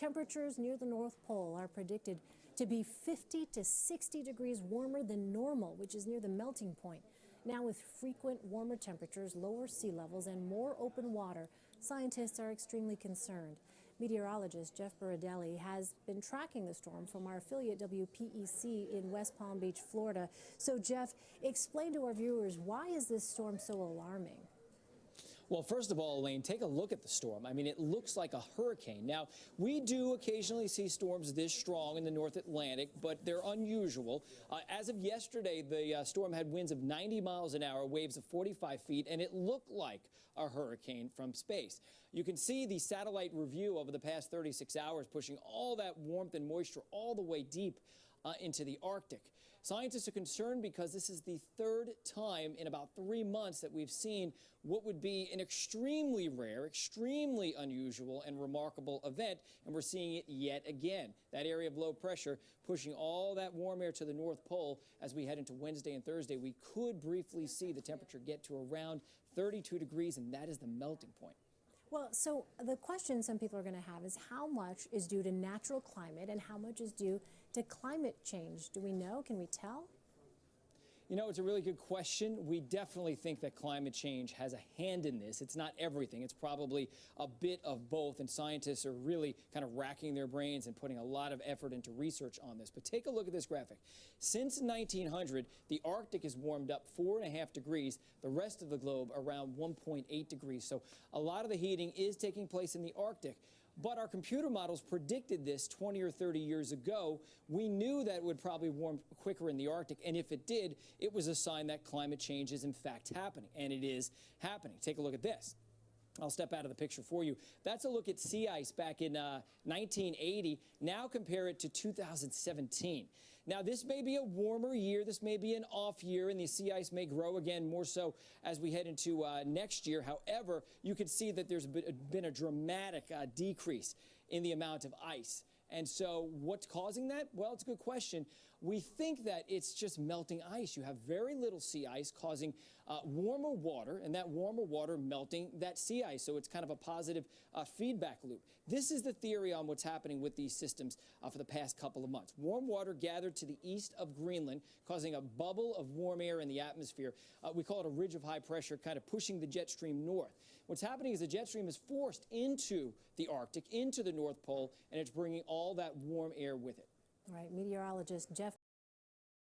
Temperatures near the North Pole are predicted to be 50 to 60 degrees warmer than normal, which is near the melting point. Now, with frequent warmer temperatures, lower sea levels, and more open water, scientists are extremely concerned. Meteorologist Jeff Baradelli has been tracking the storm from our affiliate WPEC in West Palm Beach, Florida. So, Jeff, explain to our viewers, why is this storm so alarming? Well, first of all, Elaine, take a look at the storm. I mean, it looks like a hurricane. Now, we do occasionally see storms this strong in the North Atlantic, but they're unusual. As of yesterday, the storm had winds of 90 miles an hour, waves of 45 feet, and it looked like a hurricane from space. You can see the satellite review over the past 36 hours pushing all that warmth and moisture all the way deep into the Arctic. Scientists are concerned because this is the third time in about 3 months that we've seen what would be an extremely rare, extremely unusual and remarkable event, and we're seeing it yet again. That area of low pressure pushing all that warm air to the North Pole. As we head into Wednesday and Thursday, we could briefly see the temperature get to around 32 degrees, and that is the melting point. Well, so the question some people are going to have is how much is due to natural climate and how much is due to climate change? Do we know? Can we tell? You know, it's a really good question. We definitely think that climate change has a hand in this. It's not everything. It's probably a bit of both, and scientists are really kind of racking their brains and putting a lot of effort into research on this. But take a look at this graphic. Since 1900, the Arctic has warmed up 4.5 degrees, the rest of the globe around 1.8 degrees. So a lot of the heating is taking place in the Arctic. But our computer models predicted this 20 or 30 years ago. We knew that it would probably warm quicker in the Arctic, and if it did, it was a sign that climate change is in fact happening, and it is happening. Take a look at this. I'll step out of the picture for you. That's a look at sea ice back in 1980. Now compare it to 2017. Now, this may be a warmer year. This may be an off year, and the sea ice may grow again more so as we head into next year. However, you can see that there's been a dramatic decrease in the amount of ice. And so what's causing that? Well, it's a good question. We think that it's just melting ice. You have very little sea ice causing warmer water, and that warmer water melting that sea ice. So it's kind of a positive feedback loop. This is the theory on what's happening with these systems for the past couple of months. Warm water gathered to the east of Greenland, causing a bubble of warm air in the atmosphere. We call it a ridge of high pressure, kind of pushing the jet stream north. What's happening is the jet stream is forced into the Arctic, into the North Pole, and it's bringing all that warm air with it. Right, meteorologist Jeff